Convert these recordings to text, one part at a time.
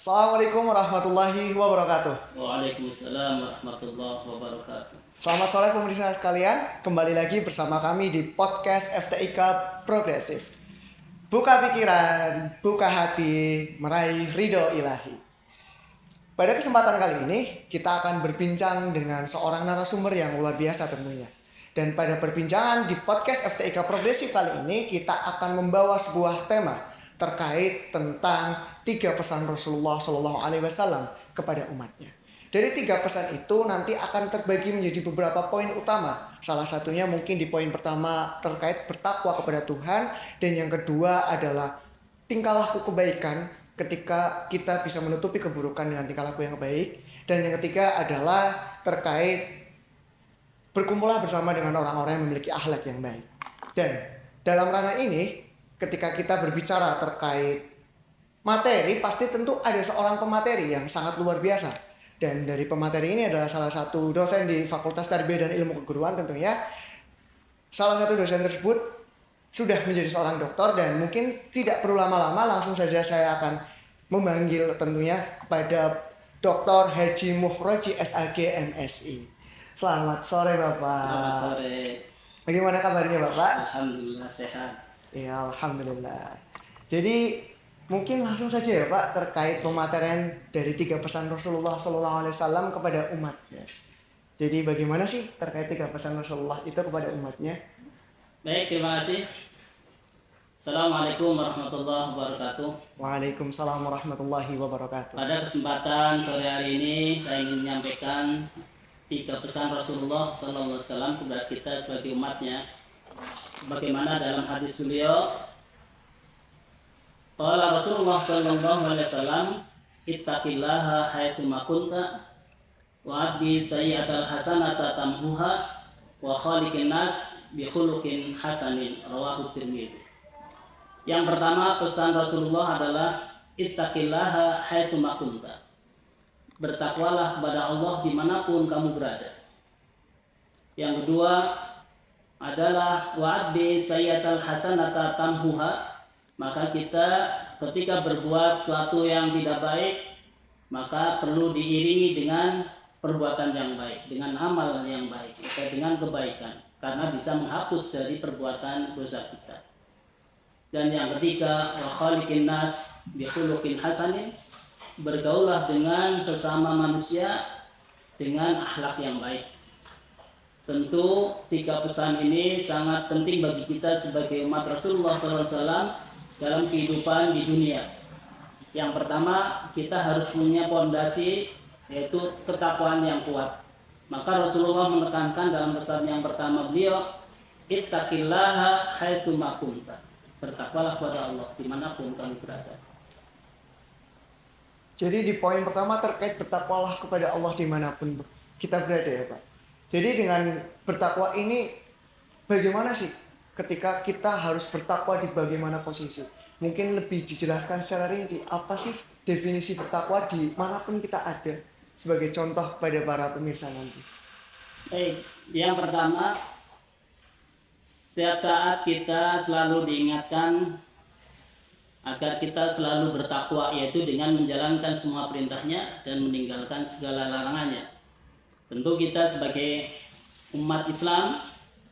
Assalamualaikum warahmatullahi wabarakatuh. Waalaikumsalam warahmatullahi wabarakatuh. Selamat sore pemirsa sekalian, kembali lagi bersama kami di podcast FTIK Progresif. Buka pikiran, buka hati, meraih ridho ilahi. Pada kesempatan kali ini, kita akan berbincang dengan seorang narasumber yang luar biasa tentunya. Dan pada perbincangan di podcast FTIK Progresif kali ini, kita akan membawa sebuah tema terkait tentang 3 pesan Rasulullah SAW kepada umatnya. Dari 3 pesan itu nanti akan terbagi menjadi beberapa poin utama. Salah satunya mungkin di poin pertama terkait bertakwa kepada Tuhan, dan yang kedua adalah tingkah laku kebaikan ketika kita bisa menutupi keburukan dengan tingkah laku yang baik, dan yang ketiga adalah terkait berkumpullah bersama dengan orang-orang yang memiliki akhlak yang baik. Dan dalam ranah ini, ketika kita berbicara terkait materi, pasti tentu ada seorang pemateri yang sangat luar biasa. Dan dari pemateri ini adalah salah satu dosen di Fakultas Tarbiyah dan Ilmu Keguruan tentunya. Salah satu dosen tersebut sudah menjadi seorang doktor, dan mungkin tidak perlu lama-lama, langsung saja saya akan memanggil tentunya kepada Dr. Haji Muhroji SAG MSI. Selamat sore Bapak. Selamat sore. Bagaimana kabarnya Bapak? Alhamdulillah sehat. Ya, alhamdulillah. Jadi mungkin langsung saja ya Pak, terkait pematerian dari 3 pesan Rasulullah SAW kepada umatnya. Jadi bagaimana sih terkait 3 pesan Rasulullah itu kepada umatnya? Baik, terima kasih. Assalamualaikum warahmatullahi wabarakatuh. Waalaikumsalam warahmatullahi wabarakatuh. Pada kesempatan sore hari ini saya ingin menyampaikan 3 pesan Rasulullah SAW kepada kita sebagai umatnya. Bagaimana dalam hadis beliau, qala Rasulullah sallallahu alaihi wasallam, ittaqillaha haitsu ma kunta wa abdi sayyi'atal hasanata tamhuha wa khaliqin nas bi khuluqin hasanin, rawahu Tirmidzi. Yang pertama, pesan Rasulullah adalah ittaqillaha haitsu ma kunta. Bertakwalah kepada Allah dimanapun kamu berada. Yang kedua adalah wa'adbi sayyatal hasanata tamhuha. Maka kita ketika berbuat sesuatu yang tidak baik, maka perlu diiringi dengan perbuatan yang baik, dengan amal yang baik, atau dengan kebaikan, karena bisa menghapus dari perbuatan dosa kita. Dan yang ketiga, wa khaliqin nas bi khuluqin hasanin. Bergaulah dengan sesama manusia dengan akhlak yang baik. Tentu 3 pesan ini sangat penting bagi kita sebagai umat Rasulullah SAW dalam kehidupan di dunia. Yang pertama, kita harus punya fondasi, yaitu ketakwaan yang kuat. Maka Rasulullah menekankan dalam pesan yang pertama beliau, ittaqillaha haitsu ma kunta. Bertakwalah kepada Allah dimanapun kamu berada. Jadi di poin pertama terkait bertakwalah kepada Allah dimanapun kita berada ya Pak. Jadi dengan bertakwa ini bagaimana sih ketika kita harus bertakwa di bagaimana posisi? Mungkin lebih dijelaskan secara rinci, apa sih definisi bertakwa di manapun kita ada, sebagai contoh kepada para pemirsa nanti. Baik, yang pertama, setiap saat kita selalu diingatkan agar kita selalu bertakwa, yaitu dengan menjalankan semua perintahnya dan meninggalkan segala larangannya. Tentu kita sebagai umat Islam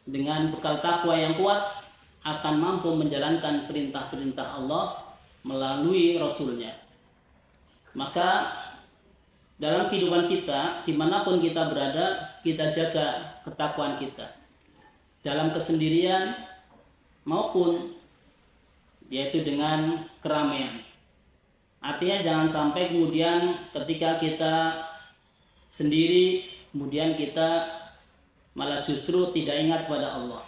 dengan bekal takwa yang kuat akan mampu menjalankan perintah-perintah Allah melalui Rasulnya. Maka dalam kehidupan kita, dimanapun kita berada, kita jaga ketakwaan kita. Dalam kesendirian maupun yaitu dengan keramaian. Artinya jangan sampai kemudian ketika kita sendiri, kemudian kita malah justru tidak ingat pada Allah.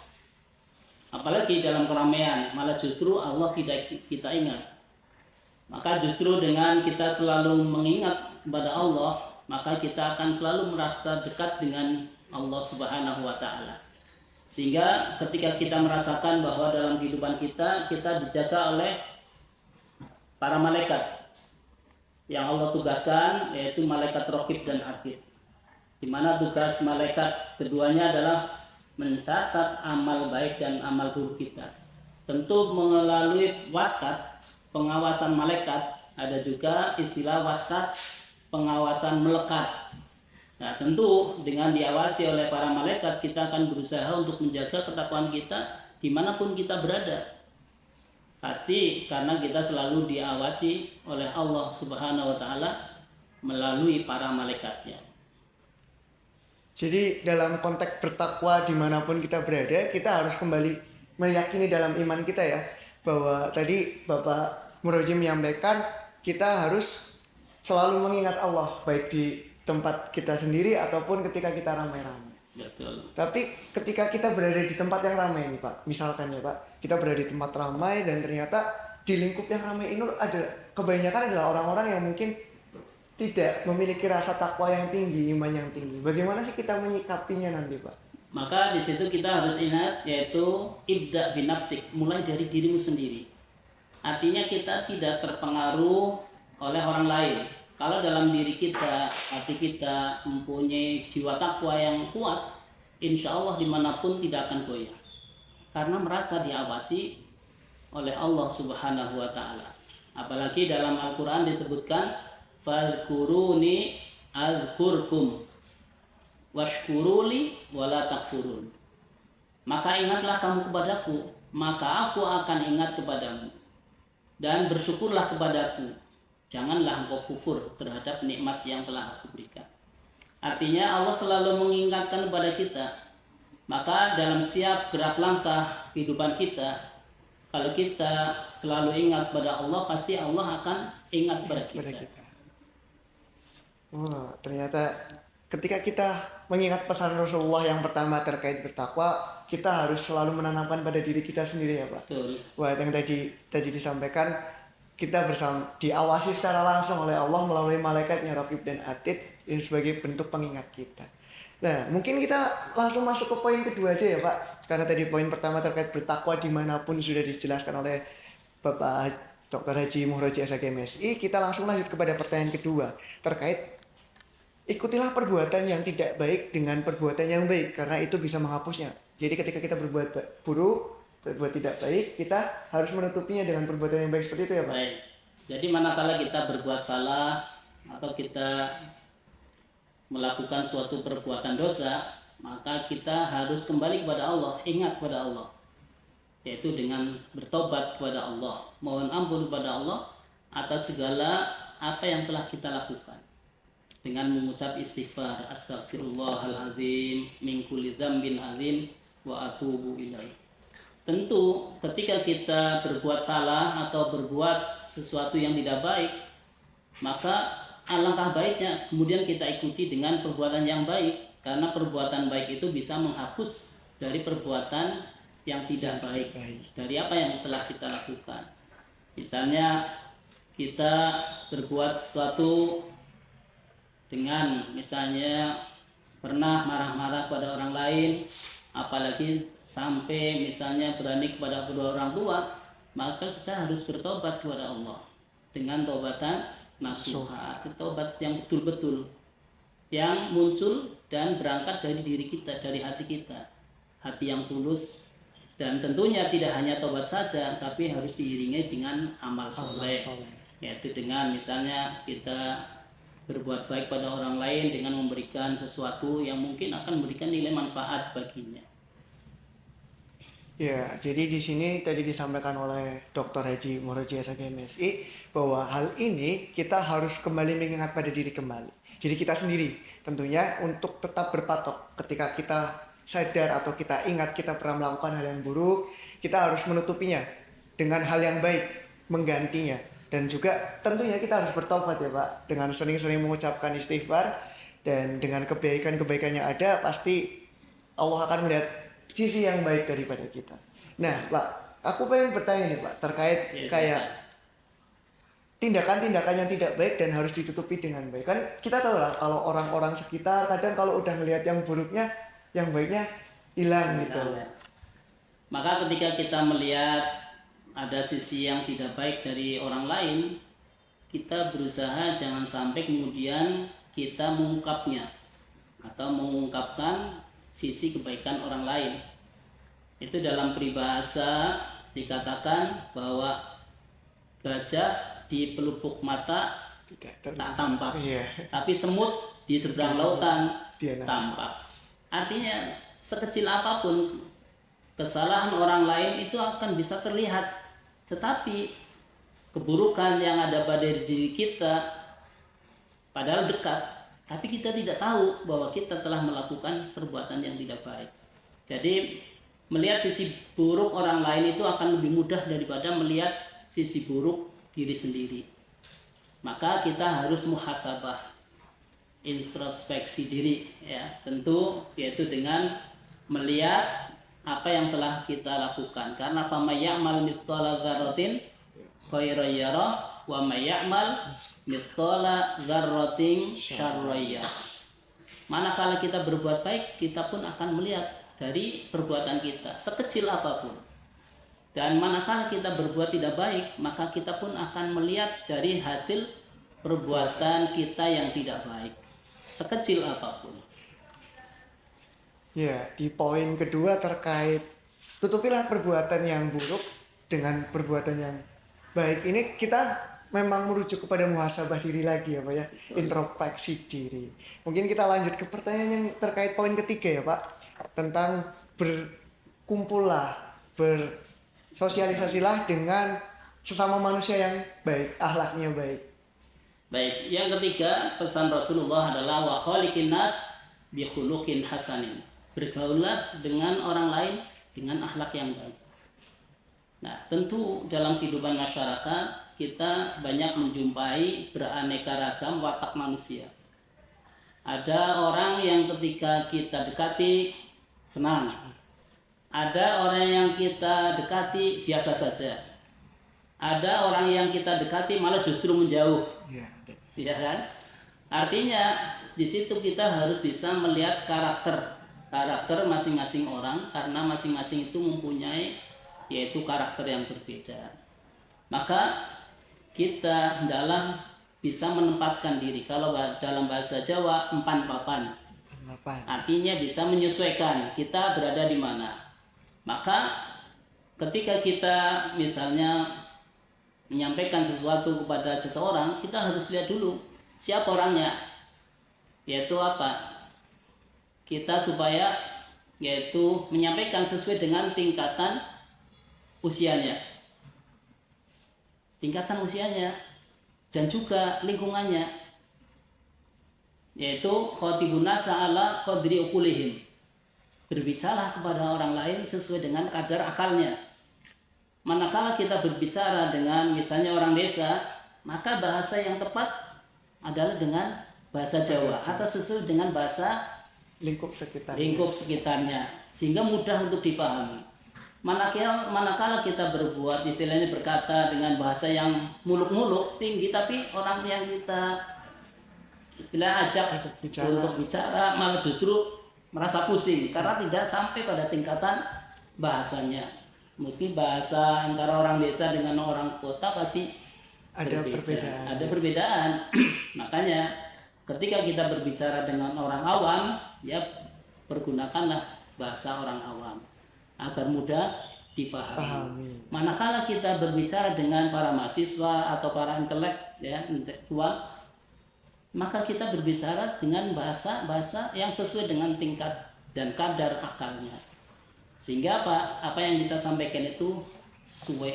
Apalagi dalam keramaian, malah justru Allah tidak kita ingat. Maka justru dengan kita selalu mengingat kepada Allah, maka kita akan selalu merasa dekat dengan Allah Subhanahu wa Ta'ala. Sehingga ketika kita merasakan bahwa dalam kehidupan kita dijaga oleh para malaikat yang Allah tugaskan, yaitu malaikat Raqib dan Atid. Di mana tugas malaikat keduanya adalah mencatat amal baik dan amal buruk kita. Tentu melalui waskat, pengawasan malaikat, ada juga istilah waskat, pengawasan melekat. Nah, tentu dengan diawasi oleh para malaikat, kita akan berusaha untuk menjaga ketakwaan kita dimanapun kita berada. Pasti karena kita selalu diawasi oleh Allah Subhanahu wa Ta'ala melalui para malaikatnya. Jadi dalam konteks bertakwa dimanapun kita berada, kita harus kembali meyakini dalam iman kita ya, bahwa tadi Bapak Muroji menyampaikan kita harus selalu mengingat Allah, baik di tempat kita sendiri ataupun ketika kita ramai-ramai. Betul. Tapi ketika kita berada di tempat yang ramai nih Pak, misalkan ya Pak, kita berada di tempat ramai dan ternyata di lingkup yang ramai ini ada kebanyakan adalah orang-orang yang mungkin tidak memiliki rasa takwa yang tinggi, iman yang tinggi. Bagaimana sih kita menyikapinya nanti Pak? Maka di situ kita harus ingat, yaitu ibda binafsik, mulai dari dirimu sendiri. Artinya kita tidak terpengaruh oleh orang lain. Kalau dalam diri kita, hati kita mempunyai jiwa takwa yang kuat, insya Allah dimanapun tidak akan goyah. Karena merasa diawasi oleh Allah Subhanahu wa Ta'ala. Apalagi dalam Al-Quran disebutkan, fadhkuruni azkurkum washkuruli wala takfurun. Maka ingatlah kamu kepadaku, maka aku akan ingat kepadamu. Dan bersyukurlah kepadaku. Janganlah engkau kufur terhadap nikmat yang telah aku berikan. Artinya Allah selalu mengingatkan kepada kita. Maka dalam setiap gerak langkah kehidupan kita, kalau kita selalu ingat pada Allah, pasti Allah akan ingat pada kita. Oh, ternyata ketika kita mengingat pesan Rasulullah yang pertama terkait bertakwa, kita harus selalu menanamkan pada diri kita sendiri ya Pak. Betul. Wah, yang tadi disampaikan, kita bersama diawasi secara langsung oleh Allah melalui malaikatnya Raqib dan Atid yang sebagai bentuk pengingat kita. Nah, mungkin kita langsung masuk ke poin kedua aja ya Pak, karena tadi poin pertama terkait bertakwa dimanapun sudah dijelaskan oleh Bapak Dr. Haji Muhroji SHG MSI. Kita langsung lanjut kepada pertanyaan kedua terkait ikutilah perbuatan yang tidak baik dengan perbuatan yang baik, karena itu bisa menghapusnya. Jadi ketika kita berbuat buruk, berbuat tidak baik, kita harus menutupinya dengan perbuatan yang baik, seperti itu ya Pak? Baik. Jadi manakala kita berbuat salah atau kita melakukan suatu perbuatan dosa, maka kita harus kembali kepada Allah, ingat kepada Allah, yaitu dengan bertobat kepada Allah, mohon ampun kepada Allah atas segala apa yang telah kita lakukan, dengan mengucap istighfar, astagfirullahaladzim min kulli dzambin azim wa atubu ilaih. Tentu ketika kita berbuat salah atau berbuat sesuatu yang tidak baik, maka alangkah baiknya kemudian kita ikuti dengan perbuatan yang baik, karena perbuatan baik itu bisa menghapus dari perbuatan yang tidak baik, dari apa yang telah kita lakukan. Misalnya kita berbuat sesuatu dengan misalnya pernah marah-marah pada orang lain, apalagi sampai misalnya berani kepada kedua orang tua, maka kita harus bertobat kepada Allah dengan tobatan nasuha, tobat yang betul-betul, yang muncul dan berangkat dari diri kita, dari hati kita, hati yang tulus. Dan tentunya tidak hanya tobat saja, tapi harus diiringi dengan amal soleh, yaitu dengan misalnya kita berbuat baik pada orang lain dengan memberikan sesuatu yang mungkin akan memberikan nilai manfaat baginya. Ya, jadi di sini tadi disampaikan oleh Dr. Haji Muhroji SHG MSI bahwa hal ini kita harus kembali mengingat pada diri kembali. Jadi kita sendiri tentunya untuk tetap berpatok ketika kita sadar atau kita ingat kita pernah melakukan hal yang buruk, kita harus menutupinya dengan hal yang baik, menggantinya. Dan juga tentunya kita harus bertobat ya Pak, dengan sering-sering mengucapkan istighfar, dan dengan kebaikan-kebaikan yang ada pasti Allah akan melihat sisi yang baik daripada kita. Nah Pak, aku pengen bertanya nih Pak terkait kayak tindakan-tindakan yang tidak baik dan harus ditutupi dengan baik. Kan kita tahu lah kalau orang-orang sekitar kadang kalau udah ngelihat yang buruknya, yang baiknya hilang gitu. Maka ketika kita melihat ada sisi yang tidak baik dari orang lain, kita berusaha jangan sampai kemudian kita mengungkapnya atau mengungkapkan sisi kebaikan orang lain. Itu dalam peribahasa dikatakan bahwa gajah di pelupuk mata tak tampak. Iya. Tapi semut di seberang lautan Dia tampak. Artinya sekecil apapun kesalahan orang lain itu akan bisa terlihat. Tetapi keburukan yang ada pada diri kita padahal dekat, tapi kita tidak tahu bahwa kita telah melakukan perbuatan yang tidak baik. Jadi melihat sisi buruk orang lain itu akan lebih mudah daripada melihat sisi buruk diri sendiri. Maka kita harus muhasabah, introspeksi diri, ya, tentu yaitu dengan melihat apa yang telah kita lakukan. Karena faman ya'mal mithqala dzarratin khairan yarah wa may ya'mal mithqala dzarratin syarran yarah. Manakala kita berbuat baik, kita pun akan melihat dari perbuatan kita sekecil apapun. Dan manakala kita berbuat tidak baik, maka kita pun akan melihat dari hasil perbuatan kita yang tidak baik sekecil apapun. Ya, di poin kedua terkait tutupilah perbuatan yang buruk dengan perbuatan yang baik. Ini kita memang merujuk kepada muhasabah diri lagi ya Pak ya, introspeksi diri. Mungkin kita lanjut ke pertanyaan yang terkait poin ketiga ya Pak, tentang berkumpullah, bersosialisasilah dengan sesama manusia yang baik, akhlaknya baik. Baik, yang ketiga pesan Rasulullah adalah wa khaliqin nas bi khuluqin hasanin. Bergaullah dengan orang lain dengan akhlak yang baik. Nah, tentu dalam kehidupan masyarakat kita banyak menjumpai beraneka ragam watak manusia. Ada orang yang ketika kita dekati senang. Ada orang yang kita dekati biasa saja. Ada orang yang kita dekati malah justru menjauh. Ya kan? Artinya di situ kita harus bisa melihat karakter masing-masing orang, karena masing-masing itu mempunyai yaitu karakter yang berbeda. Maka kita hendaklah bisa menempatkan diri, kalau dalam bahasa Jawa empan papan. Artinya bisa menyesuaikan kita berada di mana. Maka ketika kita misalnya menyampaikan sesuatu kepada seseorang, kita harus lihat dulu siapa orangnya, yaitu apa, kita supaya yaitu menyampaikan sesuai dengan tingkatan usianya dan juga lingkungannya, yaitu khatibun nasa ala qadri uqulihim, berbicara kepada orang lain sesuai dengan kadar akalnya. Manakala kita berbicara dengan misalnya orang desa, maka bahasa yang tepat adalah dengan bahasa Jawa atau sesuai dengan bahasa lingkup sekitarnya, sehingga mudah untuk dipahami. Manakala kita berbuat istilahnya berkata dengan bahasa yang muluk-muluk tinggi, tapi orang yang kita ajak untuk bicara malah justru merasa pusing karena tidak sampai pada tingkatan bahasanya. Mungkin bahasa antara orang desa dengan orang kota pasti ada perbedaan. Makanya ketika kita berbicara dengan orang awam, ya pergunakanlah bahasa orang awam agar mudah dipahami. Manakala kita berbicara dengan para mahasiswa atau para intelektual, maka kita berbicara dengan bahasa yang sesuai dengan tingkat dan kadar akalnya. Sehingga apa yang kita sampaikan itu sesuai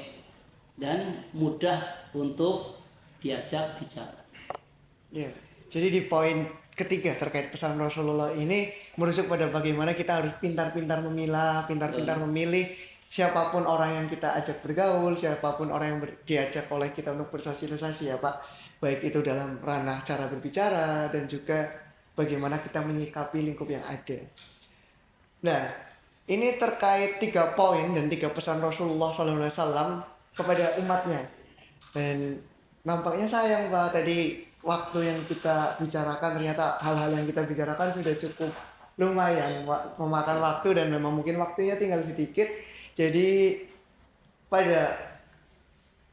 dan mudah untuk diajak bicara. Ya, jadi di poin ketiga terkait pesan Rasulullah ini merujuk pada bagaimana kita harus pintar-pintar memilah, pintar-pintar memilih siapapun orang yang kita ajak bergaul, siapapun orang yang diajak oleh kita untuk bersosialisasi ya Pak. Baik itu dalam ranah cara berbicara dan juga bagaimana kita menyikapi lingkup yang ada. Nah, ini terkait 3 poin dan 3 pesan Rasulullah SAW kepada umatnya. Dan nampaknya sayang Pak, tadi waktu yang kita bicarakan ternyata hal-hal yang kita bicarakan sudah cukup lumayan memakan waktu dan memang mungkin waktunya tinggal sedikit. Jadi pada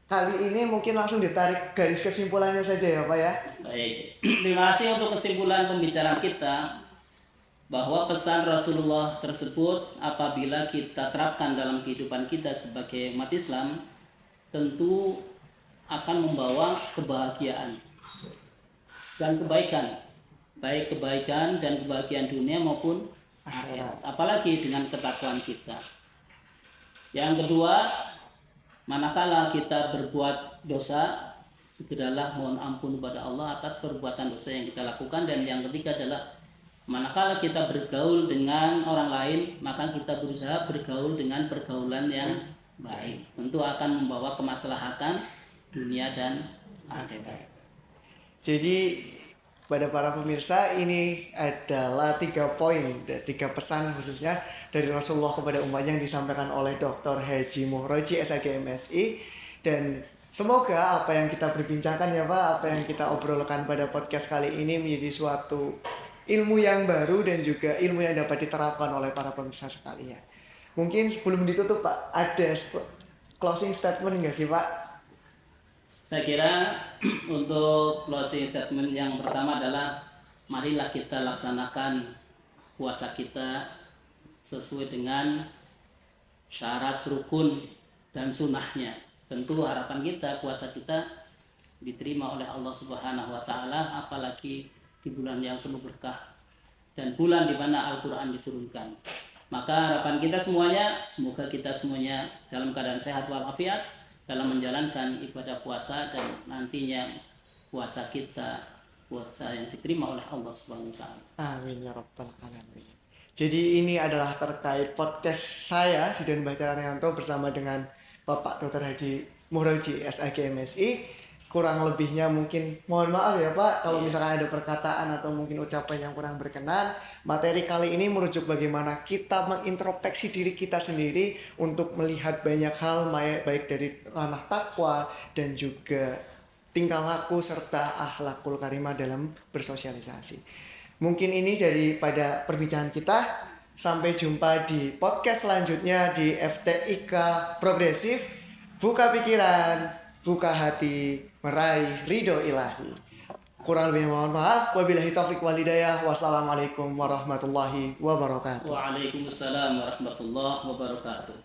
kali ini mungkin langsung ditarik garis kesimpulannya saja ya Pak ya. Baik, terima kasih untuk kesimpulan pembicaraan kita, bahwa pesan Rasulullah tersebut apabila kita terapkan dalam kehidupan kita sebagai umat Islam, tentu akan membawa kebahagiaan dan kebaikan, baik kebaikan dan kebahagiaan dunia maupun akhirat, apalagi dengan ketakwaan kita. Yang kedua, manakala kita berbuat dosa, segeralah mohon ampun kepada Allah atas perbuatan dosa yang kita lakukan. Dan yang ketiga adalah manakala kita bergaul dengan orang lain, maka kita berusaha bergaul dengan pergaulan yang baik. Tentu akan membawa kemaslahatan dunia dan akhirat. Jadi pada para pemirsa, ini adalah 3 poin, 3 pesan khususnya dari Rasulullah kepada umatnya yang disampaikan oleh Dr. Haji Muhroji SAG MSI. Dan semoga apa yang kita berbincangkan ya Pak, apa yang kita obrolkan pada podcast kali ini menjadi suatu ilmu yang baru dan juga ilmu yang dapat diterapkan oleh para pemirsa sekalian. Mungkin sebelum ditutup Pak, ada closing statement nggak sih Pak? Saya kira untuk closing statement yang pertama adalah marilah kita laksanakan puasa kita sesuai dengan syarat rukun dan sunnahnya. Tentu harapan kita puasa kita diterima oleh Allah Subhanahu wa taala, apalagi di bulan yang penuh berkah dan bulan di mana Al-Qur'an diturunkan. Maka harapan kita semuanya, semoga kita semuanya dalam keadaan sehat walafiat dalam menjalankan ibadah puasa, dan nantinya puasa kita puasa yang diterima oleh Allah Subhanahu wa taala. Amin ya rabbal alamin. Jadi ini adalah terkait podcast saya Sidon Bahtera Rianto bersama dengan Bapak Dr. Haji Muhroji SAG MSI. Kurang lebihnya mungkin mohon maaf ya Pak kalau misalkan ada perkataan atau mungkin ucapan yang kurang berkenan. Materi kali ini merujuk bagaimana kita mengintrospeksi diri kita sendiri untuk melihat banyak hal, baik dari ranah takwa dan juga tingkah laku serta akhlakul karimah dalam bersosialisasi. Mungkin ini daripada perbincangan kita. Sampai jumpa di podcast selanjutnya di FTIK Progresif. Buka pikiran, buka hati, meraih ridho ilahi. Kurang lebih mohon maaf. Wabillahi taufiq wal hidayah. Wassalamualaikum warahmatullahi wabarakatuh. Waalaikumsalam warahmatullahi wabarakatuh.